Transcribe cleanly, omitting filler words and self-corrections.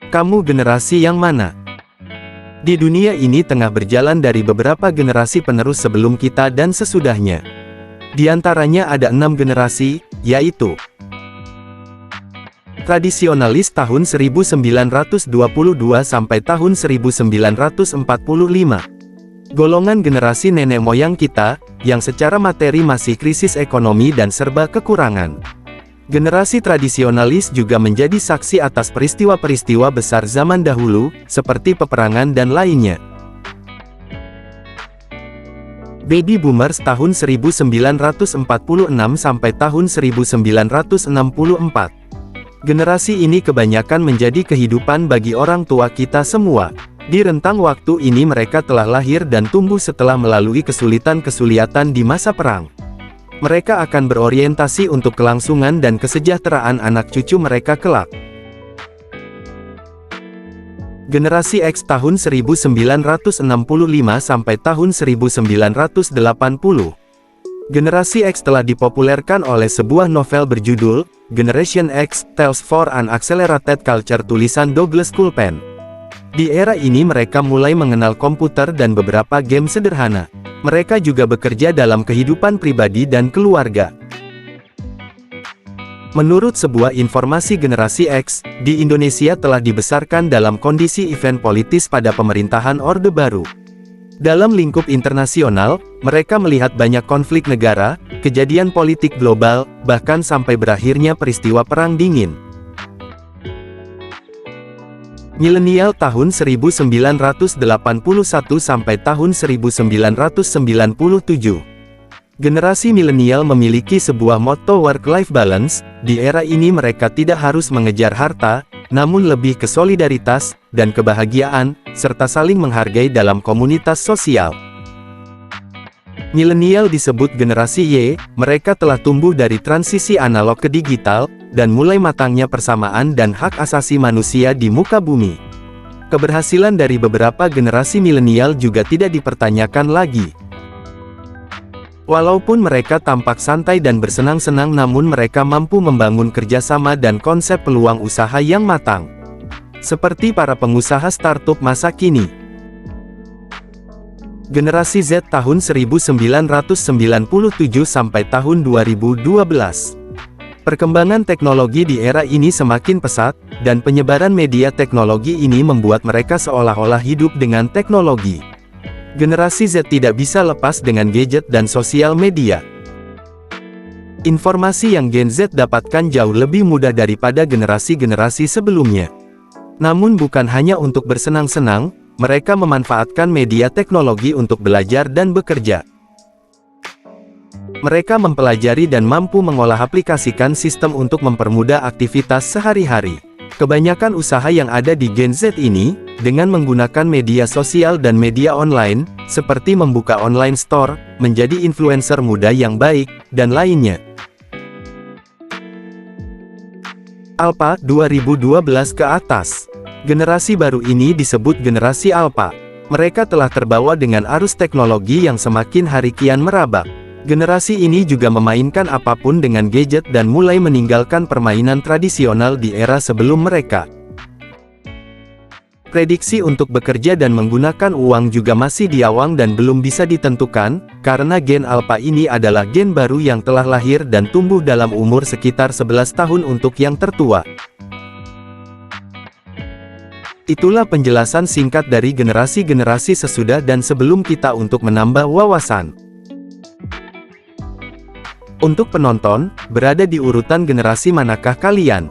Kamu generasi yang mana? Di dunia ini tengah berjalan dari beberapa generasi penerus sebelum kita dan sesudahnya. Di antaranya ada 6 generasi, yaitu tradisionalis tahun 1922 sampai tahun 1945. Golongan generasi nenek moyang kita, yang secara materi masih krisis ekonomi dan serba kekurangan. Generasi tradisionalis juga menjadi saksi atas peristiwa-peristiwa besar zaman dahulu, seperti peperangan dan lainnya. Baby Boomers tahun 1946 sampai tahun 1964. Generasi ini kebanyakan menjadi kehidupan bagi orang tua kita semua. Di rentang waktu ini mereka telah lahir dan tumbuh setelah melalui kesulitan-kesulitan di masa perang. Mereka akan berorientasi untuk kelangsungan dan kesejahteraan anak cucu mereka kelak. Generasi X tahun 1965 sampai tahun 1980. Generasi X telah dipopulerkan oleh sebuah novel berjudul Generation X, Tales for an Accelerated Culture tulisan Douglas Culpen. Di era ini mereka mulai mengenal komputer dan beberapa game sederhana. Mereka juga bekerja dalam kehidupan pribadi dan keluarga. Menurut sebuah informasi generasi X, di Indonesia telah dibesarkan dalam kondisi event politis pada pemerintahan Orde Baru. Dalam lingkup internasional, mereka melihat banyak konflik negara, kejadian politik global, bahkan sampai berakhirnya peristiwa Perang Dingin. Milenial tahun 1981 sampai tahun 1997. Generasi milenial memiliki sebuah motto work-life balance. Di era ini mereka tidak harus mengejar harta, namun lebih ke solidaritas dan kebahagiaan, serta saling menghargai dalam komunitas sosial. Milenial disebut generasi Y, mereka telah tumbuh dari transisi analog ke digital, dan mulai matangnya persamaan dan hak asasi manusia di muka bumi. Keberhasilan dari beberapa generasi milenial juga tidak dipertanyakan lagi. Walaupun mereka tampak santai dan bersenang-senang, namun mereka mampu membangun kerjasama dan konsep peluang usaha yang matang. Seperti para pengusaha startup masa kini. Generasi Z tahun 1997 sampai tahun 2012. Perkembangan teknologi di era ini semakin pesat, dan penyebaran media teknologi ini membuat mereka seolah-olah hidup dengan teknologi. Generasi Z tidak bisa lepas dengan gadget dan sosial media. Informasi yang Gen Z dapatkan jauh lebih mudah daripada generasi-generasi sebelumnya. Namun bukan hanya untuk bersenang-senang, mereka memanfaatkan media teknologi untuk belajar dan bekerja. Mereka mempelajari dan mampu mengolah aplikasikan sistem untuk mempermudah aktivitas sehari-hari. Kebanyakan usaha yang ada di Gen Z ini, dengan menggunakan media sosial dan media online, seperti membuka online store, menjadi influencer muda yang baik, dan lainnya. Alpha 2012 ke atas. Generasi baru ini disebut generasi Alpha. Mereka telah terbawa dengan arus teknologi yang semakin hari kian merabak. Generasi ini juga memainkan apapun dengan gadget dan mulai meninggalkan permainan tradisional di era sebelum mereka. Prediksi untuk bekerja dan menggunakan uang juga masih diawang dan belum bisa ditentukan, karena gen Alpha ini adalah gen baru yang telah lahir dan tumbuh dalam umur sekitar 11 tahun untuk yang tertua. Itulah penjelasan singkat dari generasi-generasi sesudah dan sebelum kita untuk menambah wawasan. Untuk penonton, berada di urutan generasi manakah kalian?